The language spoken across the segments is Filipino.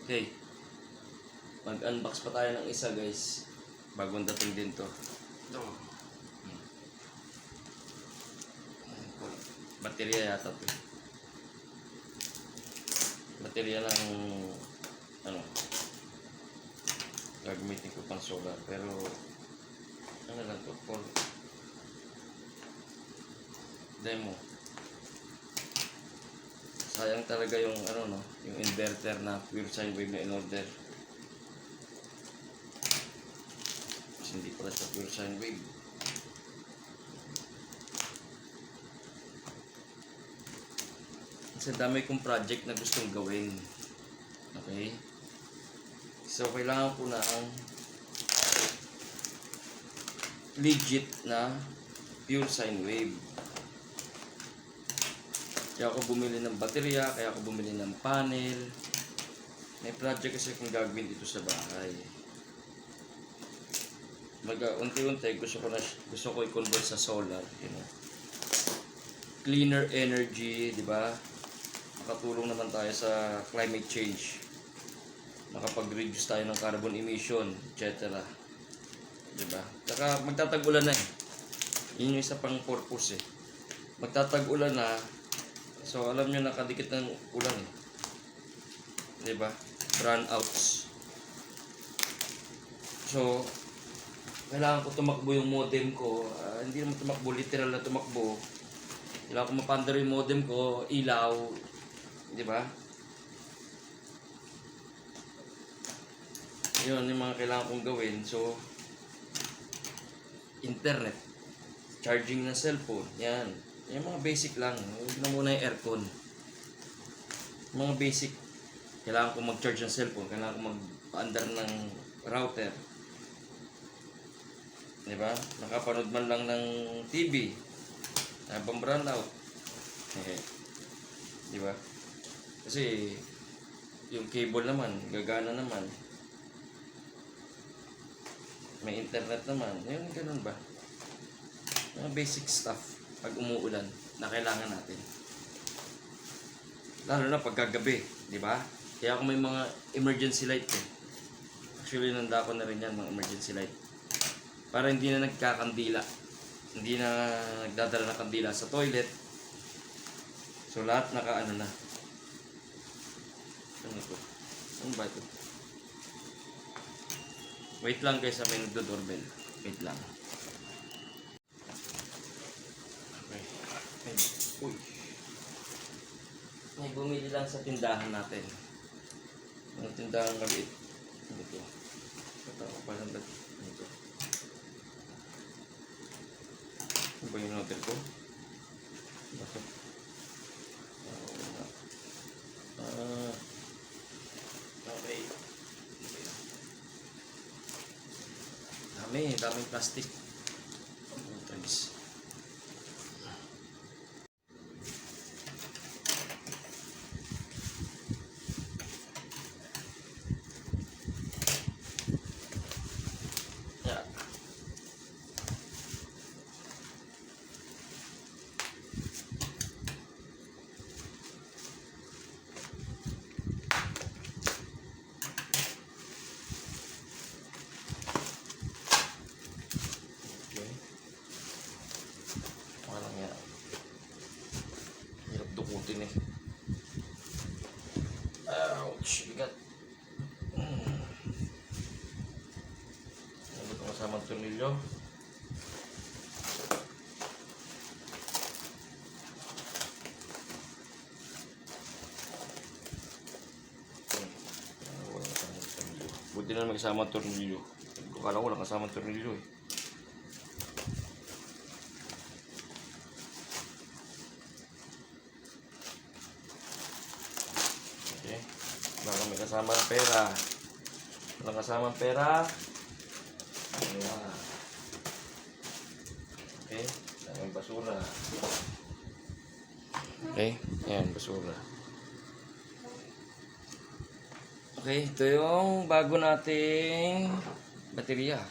Okay, mag-unbox pa tayo ng isa guys. Bagong dating din to. Ito. Baterya yata to. Baterya lang ano gagamitin ko pang solar, pero ano lang to for demo. Sayang talaga yung ano no, yung inverter na pure sine wave na in order. Kasi hindi pala sa pure sine wave. Kasi dami kong project na gustong gawin. Okay? So kailangan ko na ang legit na pure sine wave. Kaya ako bumili ng baterya, kaya ako bumili ng panel. May project kasi akong gagawin dito sa bahay. Unti-unti gusto ko i-convert sa solar, you know. Cleaner energy, di ba? Makatulong naman tayo sa climate change. Makapag-reduce tayo ng carbon emission, etc. Di ba? Saka magtatag-ulan na eh. Yun yung isa pang purpose eh. Magtatag-ulan na. So, alam nyo, nakadikit ng ulan eh. Diba? Brownouts. So, kailangan ko tumakbo yung modem ko. Hindi naman tumakbo, literal na tumakbo. Kailangan ko mapandar yung modem ko, ilaw. Diba? Yun, yung mga kailangan kong gawin. So, internet. Charging ng cellphone. Yan. Yung mga basic lang. Huwag na muna yung aircon. Mga basic. Kailangan ko mag-charge ng cellphone. Kailangan ko mag-andar ng router. Diba? Nakapanood man lang ng TV. Habang brownout. Diba? Kasi yung cable naman, gagana naman. May internet naman. Yung ganun ba? Mga basic stuff. Pag umuulan na kailangan natin. Lalo na pagkagabi, di ba? Kaya ako may mga emergency light eh. Actually, nanda ko na rin yan, mga emergency light. Para hindi na nagkakandila. Hindi na nagdadala ng kandila sa toilet. So, lahat naka-ano na. Ano to? Ano ba ito? Wait lang guys, may nagdo-doorbell. Wait lang. Uy. May bumili lang sa tindahan natin. Ang tindahan maliit. Ito. Ito ako pa lang ito. Ano ba yung order ko? Bakit? Okay. Daming plastic. Thanks. Dukutin eh. Ouch, bigat. Ano ito kasamang tornilyo? Buti na may kasamang tornilyo. Kala ko walang kasamang tornilyo eh. Baka may kasamang pera. Walang kasamang pera. Ayan. Okay. Daming basura. Okay. Ayan, basura. Okay. Ito yung bago nating baterya.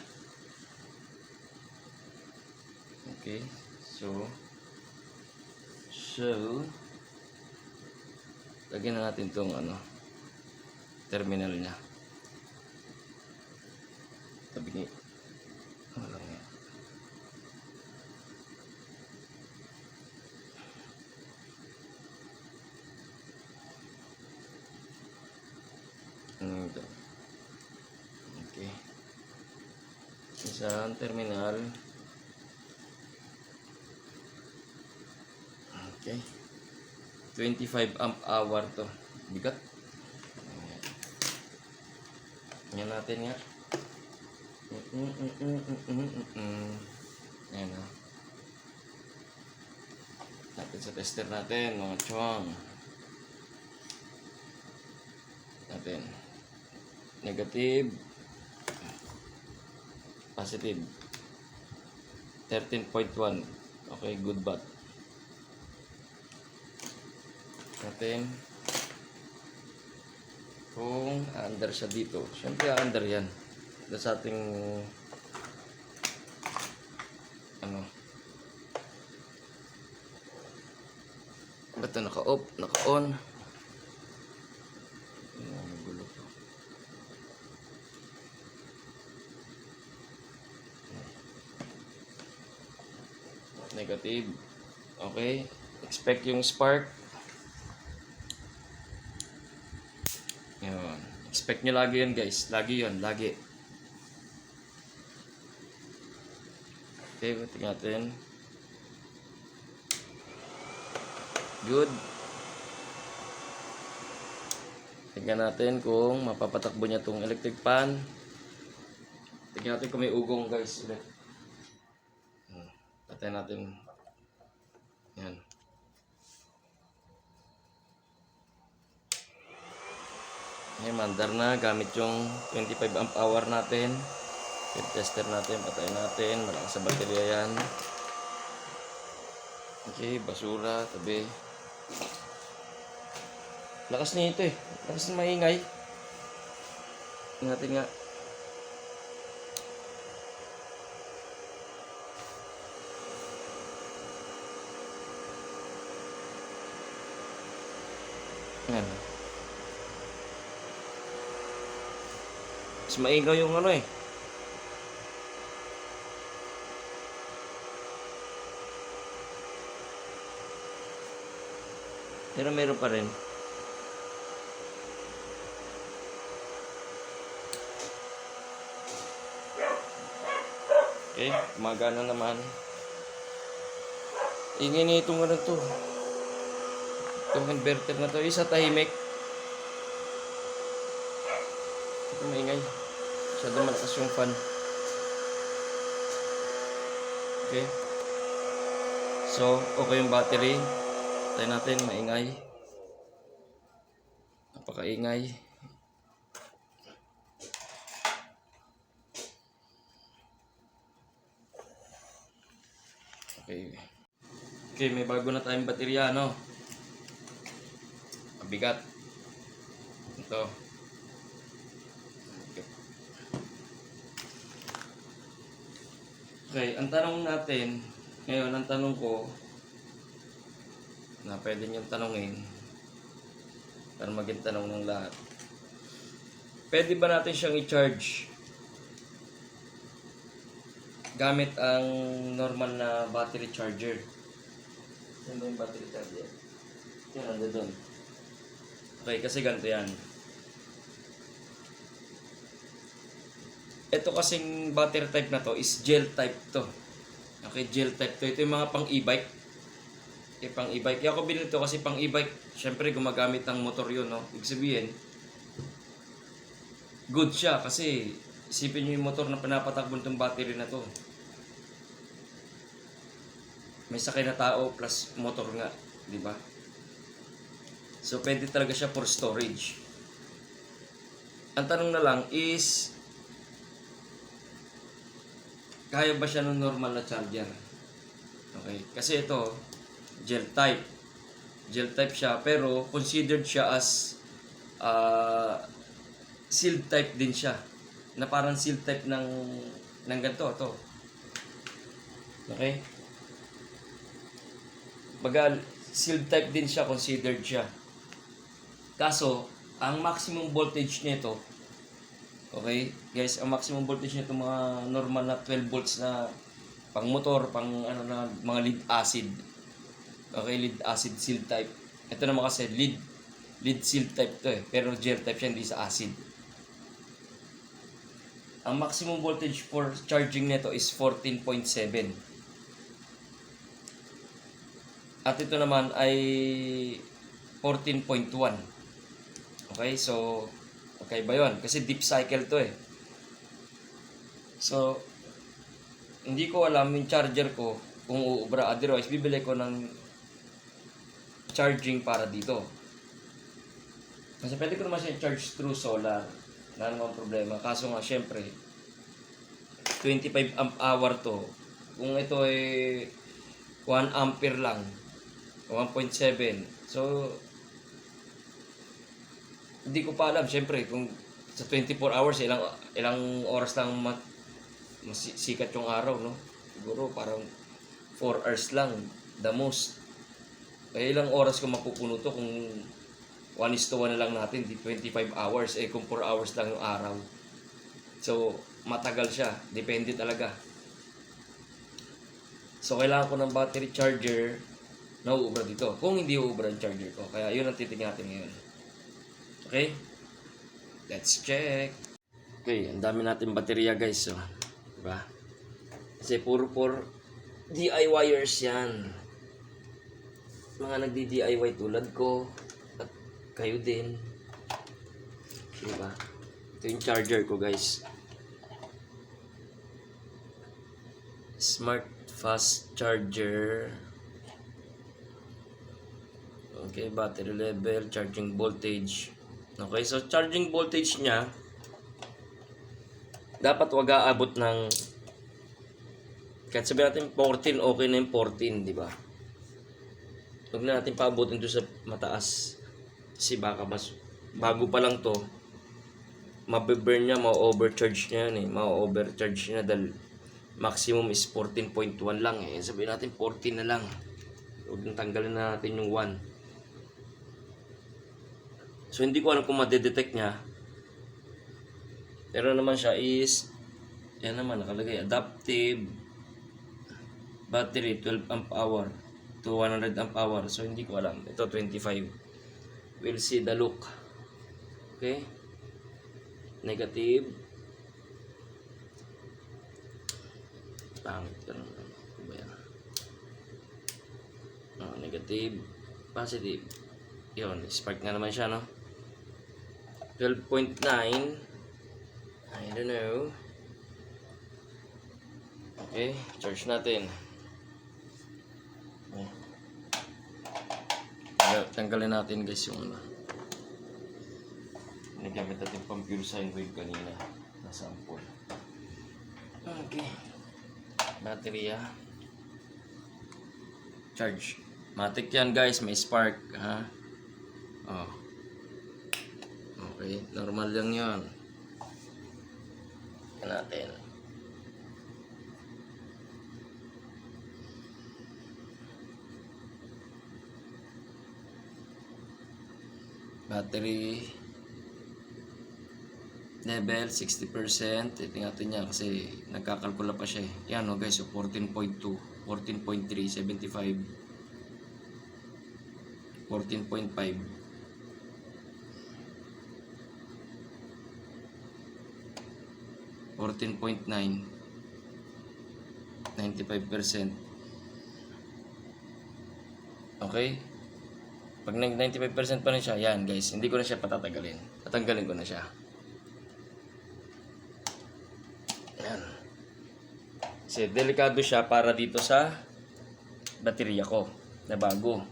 Okay. So, lagyan na natin itong ano. terminal niya. Tabi ni wala nga. Ito. Okay. Isang terminal. Okay. 25 amp hour to. Bigat. Yan natin nga. Ayan o. Natin sa tester natin, mga chong. Natin. Negative. Positive. 13.1. Okay, good bat. Natin. Kung under siya dito. Siyempre under yan. Dahil sa ating ano. Ba't ito naka-off? Naka-on? Magulo pa. Negative. Okay. Expect yung spark. Yun. Expect nyo lagi yun guys. Lagi yun. Lagi. Okay. Tingnan natin. Good. Tingnan natin kung mapapatakbo niya itong electric fan. Tingnan natin kung may ugong guys. Ulit. Patay natin. Yan. Ngayon, mandar na. Gamit yung 25 amp hour natin. Tester natin. Patayin natin. Malakas sa baterya yan. Okay. Basura. Tabi. Lakas niya ito eh. Lakas na maingay. Tingnan natin nga. Yan. Mas maingay yung ano eh. Pero meron pa rin. Okay, gumagana naman. Ingay na itong ano to. Itong inverter na to. Isa tahimik. Ito maingay. Masyado malakas yung fan. Okay. So, okay yung battery. Tayo natin, maingay. Napakaingay. Okay. Okay, may bago na tayong baterya, no? Mabigat. Ito. Okay, ang tanong natin, ngayon, ang tanong ko, na pwede niyong tanongin, para maging tanong ng lahat. Pwede ba natin siyang i-charge gamit ang normal na battery charger? Saan ba yung battery charger? Yan, nandun doon. Okay, kasi ganito yan. Ito kasing battery type na to is gel type to. Okay, gel type to. Ito yung mga pang e-bike. Pang e-bike. Kaya ako binili to kasi pang e-bike. Siyempre gumagamit ng motor yun, no? Ibig sabihin, good siya kasi isipin nyo yung motor na pinapatakbo itong battery na to. May sakay na tao plus motor nga, di ba? So pwede talaga siya for storage. Ang tanong na lang is, kaya ba siya ng normal na charger? Okay, kasi ito gel type. Gel type siya pero considered siya as sealed type din siya. Na parang sealed type ng ganito, to. Okay? Baga sealed type din siya, considered siya. Kaso Ang maximum voltage nito, okay, guys, ang maximum voltage nito mga normal na 12 volts na pang motor, pang ano na mga lead acid. Okay, lead acid seal type. Ito naman kasi lead seal type to eh, pero gel type siya, hindi sa acid. Ang maximum voltage for charging nito is 14.7. At ito naman ay 14.1. Okay, so okay ba yun? Kasi deep cycle to eh. So, hindi ko alam yung charger ko kung uubra. Otherwise, bibili ko ng charging para dito. Kasi pwede ko naman siya charge through solar. Wala namang problema. Kaso nga, syempre, 25 amp hour to. Kung ito ay 1 ampere lang, 1.7. So, hindi ko pa alam, syempre, kung sa 24 hours, ilang oras lang sikat yung araw, no? Siguro parang 4 hours lang, the most. Kaya ilang oras ko mapupuno to kung 1:1 na lang natin, di 25 hours, kung 4 hours lang yung araw. So, matagal siya, depende talaga. So, kailangan ko ng battery charger na uubra dito. Kung hindi uubra yung charger ko, kaya yun ang titingnan natin ngayon. Okay? Let's check. Okay, ang dami natin baterya guys. So, diba? Kasi puro DIYers yan. Mga nagdi-DIY tulad ko. At kayo din. Diba? Ito yung charger ko guys. Smart fast charger. Okay, battery level, charging voltage. Okay, so charging voltage niya dapat wag aabot ng kahit sabihin natin 14, okay na yung 14, di ba? Huwag na natin paabutin doon sa mataas. Kasi baka bago pa lang to, mabe-burn niya, ma-overcharge niya yan eh. Ma-overcharge niya dahil maximum is 14.1 lang eh. Sabihin natin 14 na lang. Huwag nang tanggalin na natin yung 1. So, hindi ko alam kung madedetect niya. Pero naman siya is, yan naman, nakalagay, adaptive battery, 12 amp hour to 100 amp hour. So, hindi ko alam. Ito, 25. We'll see the look. Okay? Negative. Pangit ka naman. Ano ba yan? Negative. Positive. Yun, spark na naman siya, no? 12.9. I don't know. Okay, charge natin. Tanggalin natin guys yung ano. Nagamit natin pang pure sine wave kanina na sample. Okay. Battery charge. Matik yan guys, may spark ha. Oh. Okay, normal lang yan. Yan natin. Battery level 60%. Titingnan natin yan kasi nagkakalkula pa siya eh. Yan o guys, so 14.2, 14.3, 75, 14.5. 14.9, 95%. Okay? Pag nag-95% pa rin siya, yan guys, hindi ko na siya patatagalin. Tatanggalin ko na siya. Yan. Kasi delikado siya para dito sa baterya ko na bago.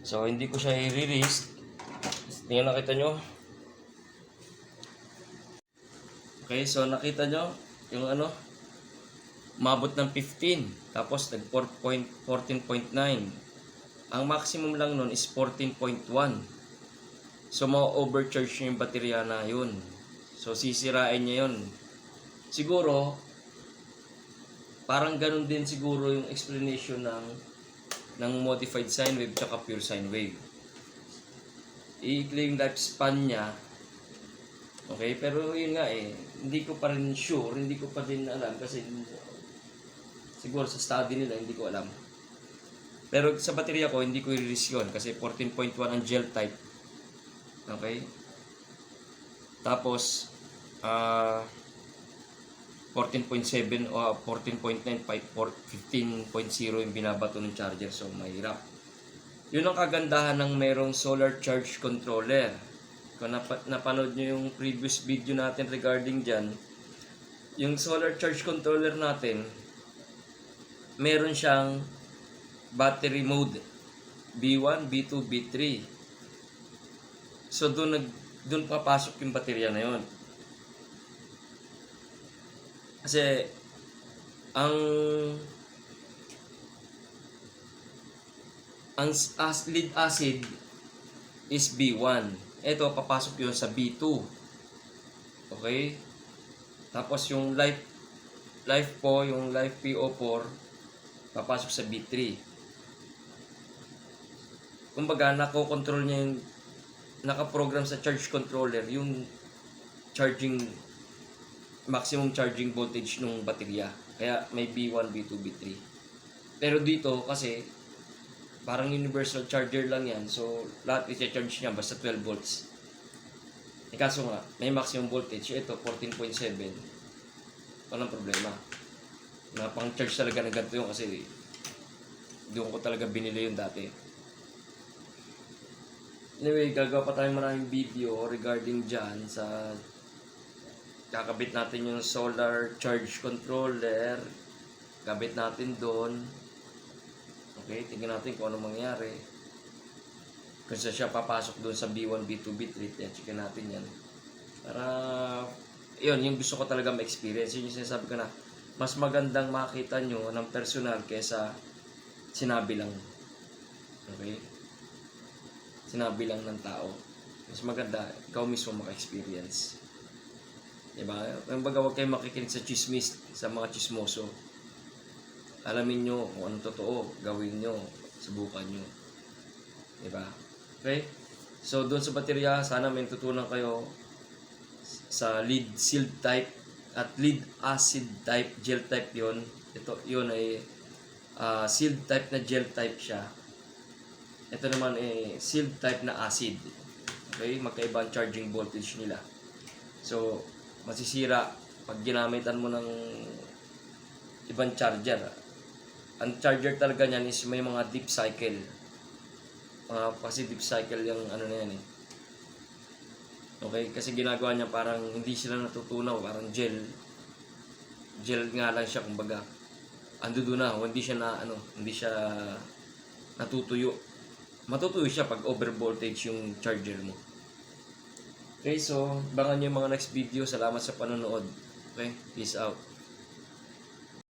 So, hindi ko siya i-risk. Tingnan, nakita nyo. Okay, so nakita nyo yung ano, umabot ng 15, tapos nag 14.9. Ang maximum lang nun is 14.1. So ma-overcharge nyo yung baterya na yun. So sisirain niya yun. Siguro, parang ganun din siguro yung explanation ng modified sine wave tsaka pure sine wave. iikli yung lifespan niya. Okay, pero yun nga hindi ko pa rin sure, hindi ko pa din alam kasi siguro sa study nila hindi ko alam. Pero sa baterya ko hindi ko i-risk yun kasi 14.1 ang gel type. Okay? Tapos 14.7 o 14.9, 15.0 yung binabato ng charger. So, mahirap. Yun ang kagandahan ng merong solar charge controller. Kung napanood nyo yung previous video natin regarding dyan, yung solar charge controller natin, meron siyang battery mode. B1, B2, B3. So, doon papasok yung baterya na yun. Kasi ang lead acid is B1. Ito papasok 'yon sa B2. Okay? Tapos yung life po, yung life PO4 papasok sa B3. Kumbaga nako-control niya yung naka-program sa charge controller yung charging maximum charging voltage ng baterya. Kaya may B1, B2, B3. Pero dito kasi parang universal charger lang yan. So lahat i-charge niya basta 12 volts. Kaso nga, may maximum voltage. Ito 14.7. Walang problema. Na pang charge talaga na ganito yun kasi doon ko talaga binili yun dati. Anyway, gagawa pa tayong maraming video regarding dyan sa kakabit natin yung solar charge controller. Kabit natin doon. Okay, tingnan natin kung ano mangyayari. Kung siya papasok doon sa B1, B2, B3, checkin natin yan. Para, yun, yung gusto ko talaga ma-experience. Yun yung sinasabi ko na, mas magandang makita nyo ng personal kesa sinabi lang. Okay? Sinabi lang ng tao. Mas maganda, ikaw mismo maka-experience. Diba? Kumbaga huwag kayong makikinig sa chismis, sa mga chismoso. Alamin nyo kung anong totoo, gawin nyo, subukan nyo. Diba? Okay? So, doon sa baterya, sana may tutunan kayo sa lead sealed type at lead acid type, gel type yon. Ito, yun ay sealed type na gel type siya. Ito naman ay sealed type na acid. Okay? Magkaiba ang charging voltage nila. So, masisira pag ginamitan mo ng ibang charger. Ang charger talaga niyan is may mga deep cycle. Kasi deep cycle yung ano na yan eh. Okay? Kasi ginagawa niya parang hindi sila natutunaw. Parang gel. Gel nga lang siya kumbaga. Ando doon na. Hindi siya hindi siya natutuyo. Matutuyo siya pag over voltage yung charger mo. Okay, so, abangan nyo yung mga next video. Salamat sa panonood. Okay, peace out.